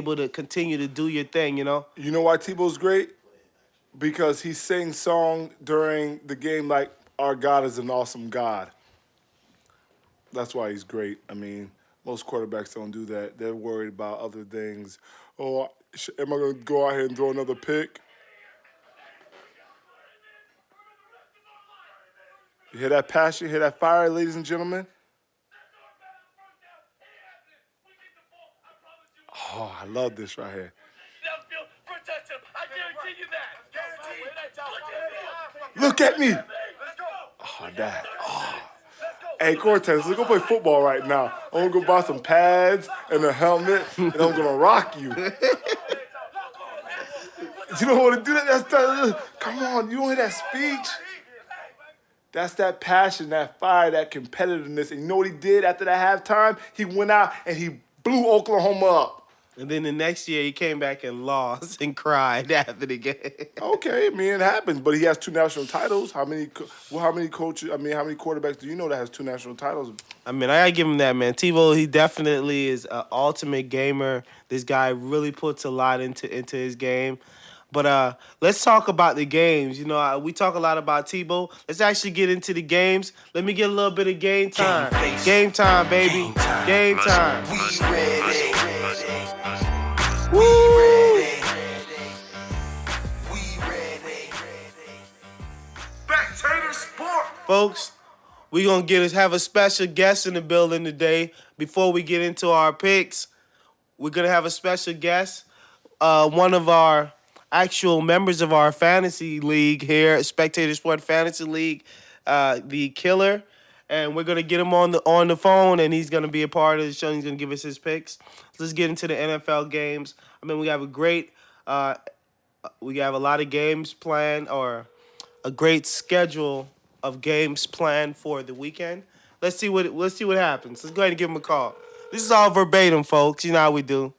able to continue to do your thing, you know? You know why Tebow's great? Because he sings song during the game like our God is an awesome God. That's why he's great. I mean, most quarterbacks don't do that. They're worried about other things. Oh, am I going to go out here and throw another pick? You hear that passion? You hear that fire, ladies and gentlemen? Oh, I love this right here. Look at me. Oh, that. Oh. Hey, Cortez, let's go play football right now. I'm going to go buy some pads and a helmet, and I'm going to rock you. You don't want to do that? Come on, you don't hear that speech? That's that passion, that fire, that competitiveness. And you know what he did after that halftime? He went out and he blew Oklahoma up. And then the next year, he came back and lost and cried after the game. Okay, I mean, it happens. But he has 2 national titles. How many coaches, how many quarterbacks do you know that has 2 national titles? I mean, I got to give him that, man. Tebow, he definitely is an ultimate gamer. This guy really puts a lot into his game. But let's talk about the games. You know, we talk a lot about Tebow. Let's actually get into the games. Let me get a little bit of game time. Game time, baby. Game time. We ready. Woo! Spectator sport. Folks, we're going to have a special guest in the building today. Before we get into our picks, we're going to have a special guest. One of our actual members of our fantasy league here, Spectator Sport Fantasy League, the Killer. And we're going to get him on the phone, and he's going to be a part of the show. He's going to give us his picks. Let's get into the NFL games. I mean, we have a lot of games planned, or a great schedule of games planned for the weekend. Let's see what happens. Let's go ahead and give him a call. This is all verbatim, folks. You know how we do.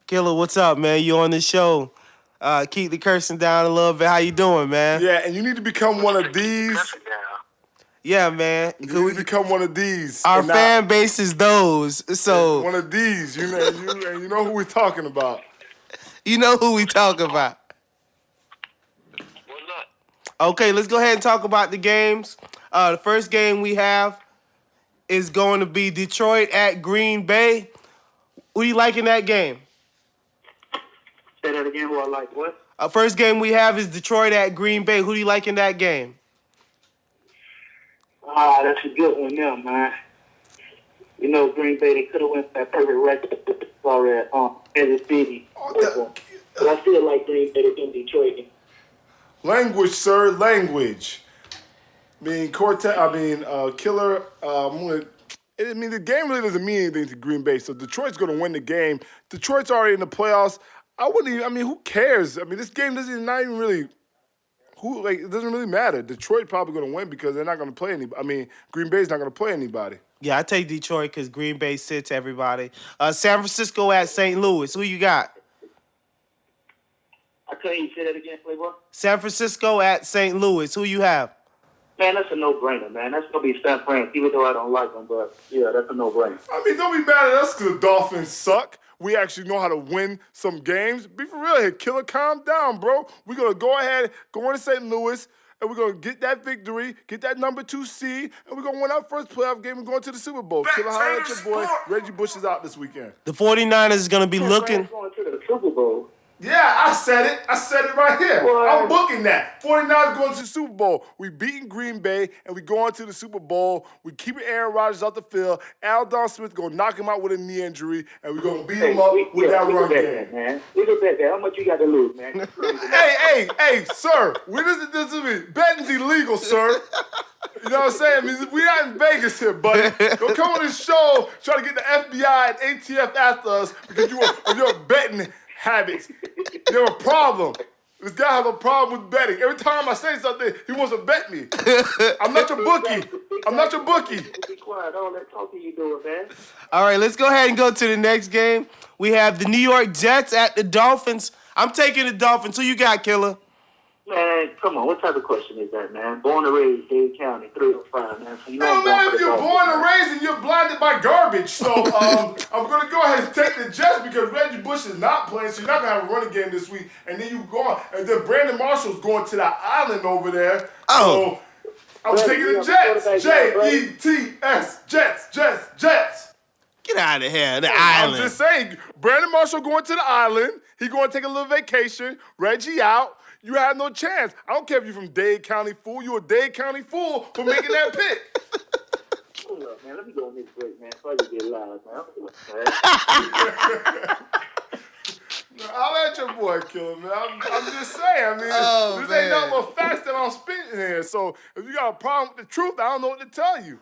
Killer, what's up, man? You on the show. Keep the cursing down a little bit. How you doing, man? Yeah, and you need to become one of these. Yeah, man. You need to become one of these. Our fan base is those. So one of these. You know who we're talking about. You know who we talk about. Okay, let's go ahead and talk about the games. The first game we have is going to be Detroit at Green Bay. Who do you like in that game? Say that again. Who I like? What? First game we have is Detroit at Green Bay. Who do you like in that game? That's a good one now, man. You know, Green Bay, they could have went that perfect record for Kansas City. But I feel like Green Bay is in Detroit. Language, sir, language. Killer, the game really doesn't mean anything to Green Bay, so Detroit's going to win the game. Detroit's already in the playoffs. Who cares? I mean, this game it doesn't really matter. Detroit probably going to win because they're not going to play anybody. Green Bay's not going to play anybody. Yeah, I take Detroit because Green Bay sits everybody. San Francisco at St. Louis. Who you got? I couldn't even say that again, Playboy. San Francisco at St. Louis. Who you have? Man, that's a no-brainer, man. That's going to be San Fran, even though I don't like them. But, yeah, that's a no-brainer. Don't be mad at us because the Dolphins suck. We actually know how to win some games. Be for real here. Killer, calm down, bro. We're going to go ahead, go into St. Louis, and we're going to get that victory, get that number 2 seed, and we're going to win our first playoff game and go into the Super Bowl. Killer, holla at your boy. Reggie Bush is out this weekend. The 49ers is going to be looking. Going to the Super Bowl. Yeah, I said it. I said it right here. What? I'm booking that. 49ers going to the Super Bowl. We beating Green Bay, and we go on to the Super Bowl. We keeping Aaron Rodgers out the field. Aldon Smith going to knock him out with a knee injury, and we're going to beat him up with that run game. Man. Look at that. How much you got to lose, man? Hey, sir. This is betting's illegal, sir. You know what I'm saying? We're not in Vegas here, buddy. Don't come on this show trying to get the FBI and ATF after us because of your betting habits. You have a problem. This guy has a problem with betting. Every time I say something, he wants to bet me. I'm not your bookie. Be quiet. All that talking you doing, man. All right, let's go ahead and go to the next game. We have the New York Jets at the Dolphins. I'm taking the Dolphins. Who you got, Killer? Man, come on. What type of question is that, man? Born and raised, Dade County, 305, man. So you It know I'm don't going matter for if the you're Dolphins, born and man. raised and you're blinded by garbage. So I'm going to go ahead and take the Jets because Reggie Bush is not playing, so you're not going to have a running game this week. And then you go on. And then Brandon Marshall's going to that island over there. Oh. So I'm taking the Jets. Jets. Jets. Get out of here. The I'm island. just saying, Brandon Marshall going to the island. He going to take a little vacation. Reggie out. You have no chance. I don't care if you're from Dade County, fool. You a Dade County fool for making that pick. Hold up, man. Let me go on this break, man. Before you get loud, man. I'll let your boy kill him, man. I'm just saying. I mean, this ain't nothing but facts that I'm spitting here. So if you got a problem with the truth, I don't know what to tell you.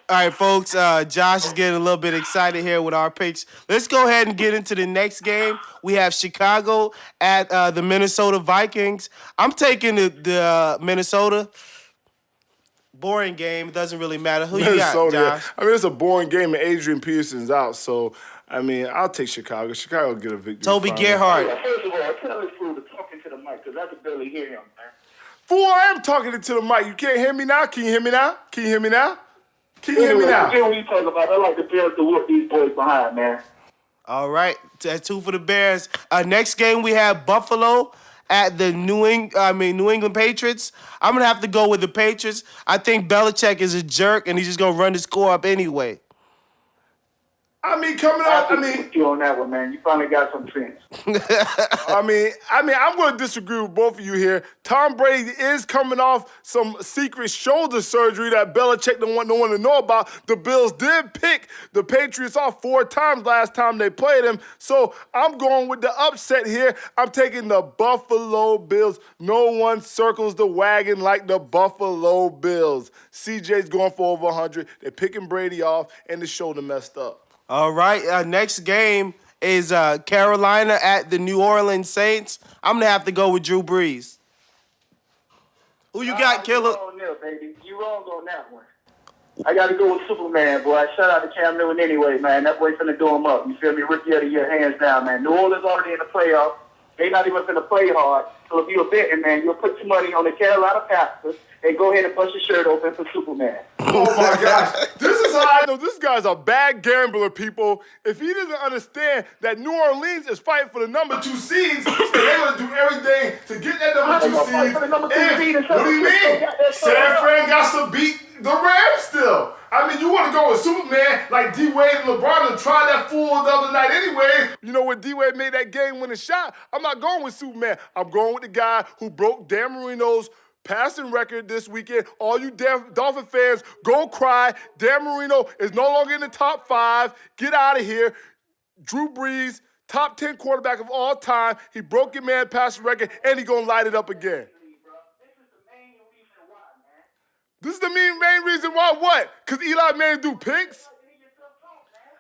All right, folks. Josh is getting a little bit excited here with our picks. Let's go ahead and get into the next game. We have Chicago at the Minnesota Vikings. I'm taking the Minnesota. Boring game. It doesn't really matter. Who you got, Josh? I mean, it's a boring game, and Adrian Peterson's out. So, I mean, I'll take Chicago. Chicago will get a victory. Toby finally. Gerhardt. First of all, tell this fool to talking to the mic, because I can barely hear him, man. Fool, I am talking into the mic. You can't hear me now? Can you hear me now? Can you hear me now? Can you hear me now? Forget what you talking about. I like the Bears to whoop these boys behind, man. All right. That's 2 for the Bears. Next game, we have Buffalo at the New England Patriots. I'm going to have to go with the Patriots. I think Belichick is a jerk, and he's just going to run the score up anyway. I mean, coming up, You on that one, man. You finally got some sense. I'm going to disagree with both of you here. Tom Brady is coming off some secret shoulder surgery that Belichick don't want no one to know about. The Bills did pick the Patriots off 4 times last time they played him. So I'm going with the upset here. I'm taking the Buffalo Bills. No one circles the wagon like the Buffalo Bills. CJ's going for over 100. They're picking Brady off, and the shoulder messed up. All right. Next game is Carolina at the New Orleans Saints. I'm going to have to go with Drew Brees. Who you got, Killer? You wrong there, baby. You wrong on that one. I got to go with Superman, boy. Shout out to Cam Newton anyway, man. That boy finna do him up. You feel me? Rookie of the year, hands down, man. New Orleans already in the playoffs. They not even finna play hard. So if you're a betting, man, you'll put some money on the Carolina Panthers and go ahead and bust your shirt open for Superman. Oh, my gosh. This is how I know this guy's a bad gambler, people. If he doesn't understand that New Orleans is fighting for the number 2 seeds, and they're going to do everything to get that number 2 seed. What do you mean? San Fran got to beat the Rams still. I mean, you want to go with Superman like D-Wade and LeBron and try that fool the other night anyway. You know, when D-Wade made that game-winning shot, I'm not going with Superman. I'm going with the guy who broke Dan Marino's passing record this weekend. All you Dolphin fans, go cry. Dan Marino is no longer in the top 5. Get out of here. Drew Brees, top 10 quarterback of all time. He broke your man passing record, and he's going to light it up again. This is the main reason why what? Because Eli Manning do picks?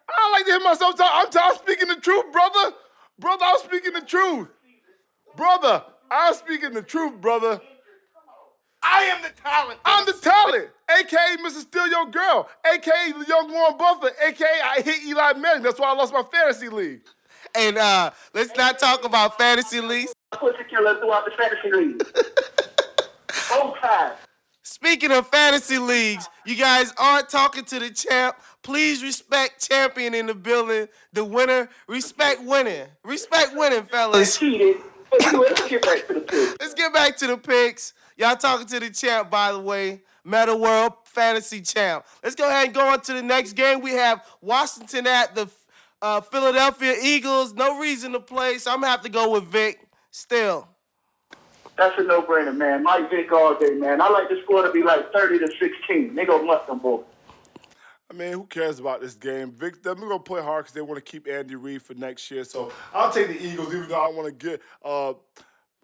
I don't like to hear myself talk. I'm speaking the truth, brother. Brother, I'm speaking the truth. Brother, I'm speaking the truth, brother. I am the talent. I'm the talent, a.k.a. Mr. Steal Your Girl, a.k.a. the young Warren Buffett, a.k.a. I hit Eli Manning. That's why I lost my fantasy league. And let's not talk about fantasy leagues. Pussy killer throughout the fantasy league. Both sides. Speaking of fantasy leagues, you guys aren't talking to the champ. Please respect champion in the building. The winner, respect winning. Respect winning, fellas. Cheated. But anyway, let's get back to the picks. Let's get back to the picks. Y'all talking to the champ, by the way. Meta World Fantasy Champ. Let's go ahead and go on to the next game. We have Washington at the Philadelphia Eagles. No reason to play, so I'm going to have to go with Vic still. That's a no-brainer, man. Mike Vick all day, man. I like the score to be like 30-16. They go must them both. I mean, who cares about this game? Vic, they're going to play hard because they want to keep Andy Reid for next year. So I'll take the Eagles, even though I want to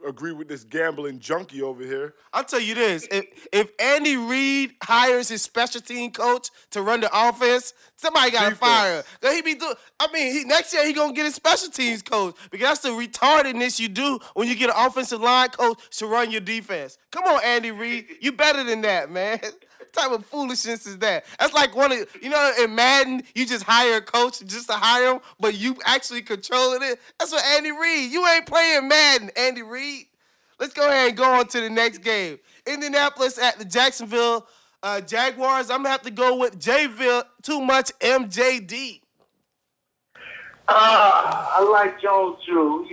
agree with this gambling junkie over here. I'll tell you this. If Andy Reid hires his special team coach to run the offense, somebody got to fire him. He be doing. I mean, next year he going to get his special teams coach because that's the retardedness you do when you get an offensive line coach to run your defense. Come on, Andy Reid. You better than that, man. What type of foolishness is that? That's like in Madden, you just hire a coach just to hire him, but you actually controlling it. That's what Andy Reid. You ain't playing Madden, Andy Reid. Let's go ahead and go on to the next game. Indianapolis at the Jacksonville Jaguars. I'm gonna have to go with Jayville. Too much MJD. I like Jones Drew,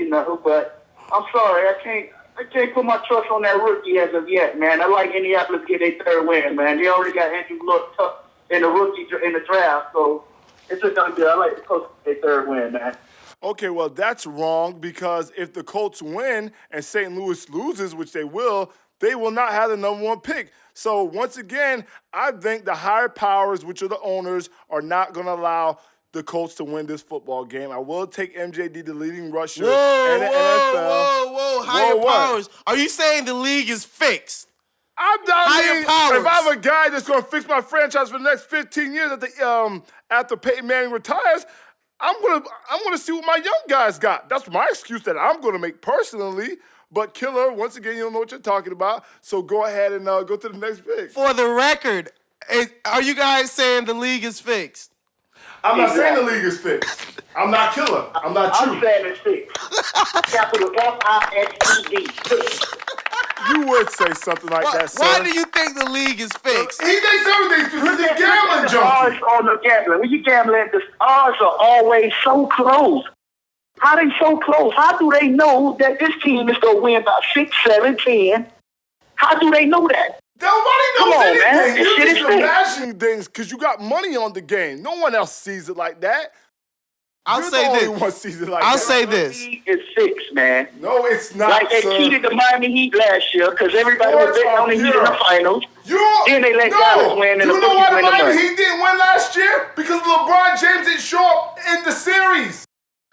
but I'm sorry, I can't put my trust on that rookie as of yet, man. I like Indianapolis get their third win, man. They already got Andrew Luck in the rookie in the draft, so it's a done deal. I like the Colts get their third win, man. Okay, well, that's wrong because if the Colts win and St. Louis loses, which they will not have the number one pick. So, once again, I think the higher powers, which are the owners, are not going to allow the Colts to win this football game. I will take MJD, the leading rusher in the NFL. Whoa. Higher powers. Are you saying the league is fixed? I'm not Higher powers. If I have a guy that's going to fix my franchise for the next 15 years after Peyton Manning retires, I'm gonna see what my young guys got. That's my excuse that I'm gonna make personally. But Killer, once again, you don't know what you're talking about. So go ahead and go to the next pick. For the record, are you guys saying the league is fixed? I'm not saying the league is fixed. I'm not Killer. I'm not you. I'm saying it's fixed. Capital F-I-X-E-D. Fixed. You would say something like that, sir. Why do you think the league is fixed? He thinks everything's fixed. He's a gambling junkie. Odds on the gambling. When you gambling, the odds are always so close. How they so close? How do they know that this team is going to win by 6, 7, 10? How do they know that? Nobody knows anything. Man. You're This shit just is imagining things because you got money on the game. No one else sees it like that. I'll You're say the this. only one sees it like I'll that. say this. The league is fixed, man. No, it's not, Like they sir. cheated the Miami Heat last year because everybody was betting on the Heat in the finals. Then they let Dallas win and Do the you know why Bookies the win the Miami money. Heat didn't win last year? Because LeBron James didn't show up in the series.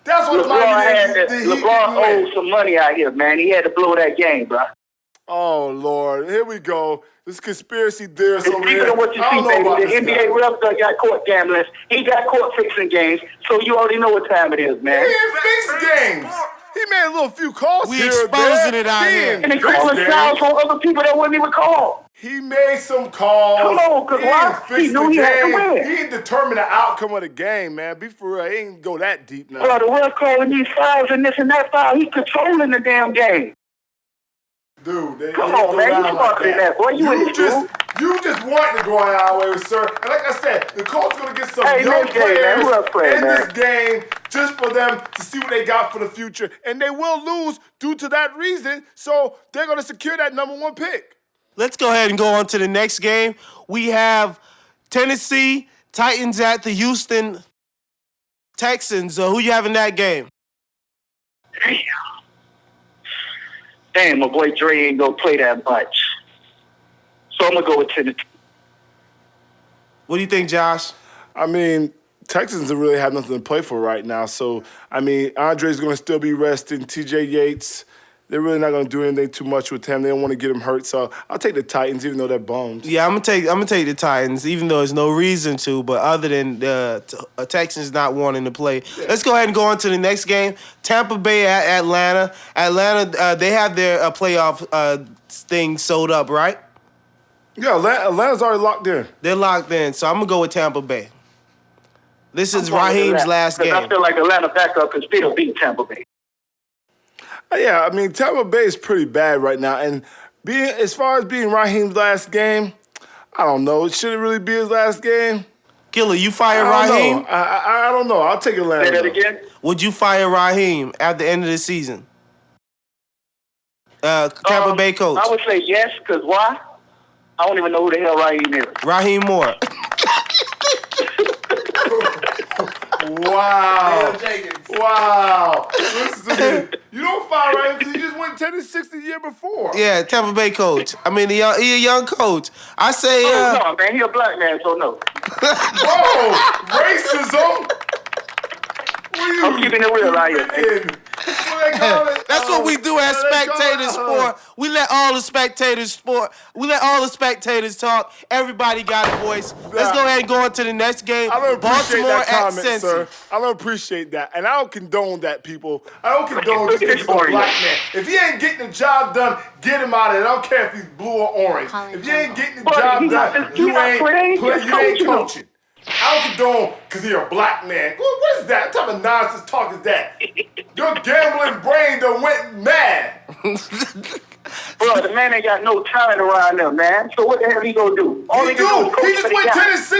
That's what LeBron owed some money out here, man. He had to blow that game, bro. Oh, Lord. Here we go. This conspiracy theorist over Speaking here. of what you I see, don't know baby, about the this NBA guy. ref got caught gambling. He got caught fixing games, so you already know what time it is, man. He didn't fix games. He made a little few calls We here exposing there. it out He here. didn't And they fix calling games. fouls on other people that wouldn't even call. He made some calls. Come on, 'cause he why? didn't fix He knew the he had to game. win. He didn't determine the outcome of the game, man. Be for real. He ain't go that deep now. Bro, the ref calling these fouls and this and that foul. He's controlling the damn game. Dude, they Come don't on, go man. down You smarter than that, boy. You in the you just want to go our way, sir. And like I said, the coach going to get some Hey, young next game, man. players Who else playing, in man? this game just for them to see what they got for the future. And they will lose due to that reason. So they're going to secure that number one pick. Let's go ahead and go on to the next game. We have Tennessee Titans at the Houston Texans. Who you have in that game? Damn, my boy Dre ain't gonna play that much. So I'm gonna go with Tennessee. What do you think, Josh? I mean, Texans really have nothing to play for right now. So, I mean, Andre's going to still be resting. TJ Yates, they're really not going to do anything too much with him. They don't want to get him hurt. So I'll take the Titans, even though they're bums. Yeah, I'm gonna take the Titans, even though there's no reason to. But other than the Texans not wanting to play, let's go ahead and go on to the next game. Tampa Bay at Atlanta. Atlanta, they have their playoff thing sold up, right? Yeah, Atlanta's already locked in. They're locked in, so I'm gonna go with Tampa Bay. This is I'm going with Raheem's Atlanta, last 'cause game. I feel like Atlanta backup can still beat Tampa Bay. Yeah, I mean, Tampa Bay is pretty bad right now. And as far as being Raheem's last game, I don't know. Should it really be his last game? Killer, you fire I don't Raheem? know. I don't know. I'll take Atlanta. Say that though. again? Would you fire Raheem at the end of the season? Tampa Bay coach. I would say yes, because why? I don't even know who the hell Raheem is. Raheem Moore. Wow. Wow. Listen, you don't fire Raheem because he just went 10-6 the year before. Yeah, Tampa Bay coach. I mean, he a young coach. I say, No, man, he a black man, so no. Whoa, racism. I'm keeping it real out here. that's what we do at Spectator Sport. We let all the spectators talk. Everybody got a voice. Let's go ahead and go on to the next game. I don't appreciate Baltimore that comment, at sir. Cincy. I don't appreciate that. And I don't condone that, people. I don't condone just Look at because this he's a for you. black man. If he ain't getting the job done, get him out of it. I don't care if he's blue or orange. If you ain't getting the But job he not- done, he you not ain't playing, he's coaching. I don't condone because he's a black man. What is that? What type of nonsense talk is that? Your gambling brain done went mad. Bro, the man ain't got no talent around them, man. So what the hell he gonna do? All He he can do is do. coach He just what he went got. Tennessee.